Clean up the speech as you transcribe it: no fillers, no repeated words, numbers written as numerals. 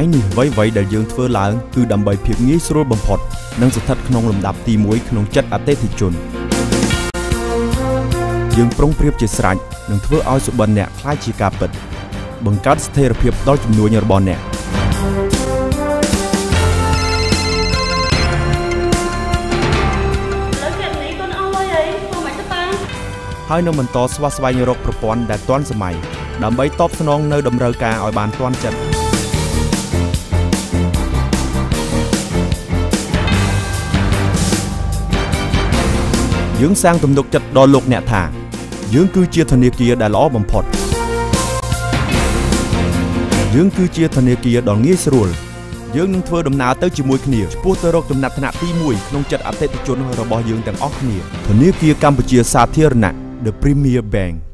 ថ្ងៃនេះអ្វីៗដែលយើងធ្វើឡើងគឺដើម្បីភាពងាយស្រួលបំផុតនិងស្ថិតក្នុងលំដាប់ទី1ក្នុងចិត្តអតិថិជនយើងប្រុងប្រៀបជាស្រេចនឹងធ្វើឲ្យសុបិនអ្នកខ្លាចជាការពិតបង្កើតស្ថិរភាពដល់ជំនួញរបស់អ្នកហើយនឹងបន្តស្វែងរកប្រព័ន្ធដែលទាន់សម័យដើម្បីតបស្នងនៅតម្រូវការឲ្យបានទាន់ចិត្តយើងសាងទំនុកចិត្តដល់លោកអ្នកថាយើងគឺជាធនាគារដែលល្អបំផុតយើងគឺជាធនាគារដ៏ងាយស្រួលយើងនឹងធ្វើដំណើរទៅជាមួយគ្នាឆ្ពោះទៅរកចំណាត់ថ្នាក់ទី1ក្នុងចិត្តអតិថិជនរបស់យើងទាំងអស់គ្នាធនាគារកម្ពុជាសាធារណៈ The Premier Bank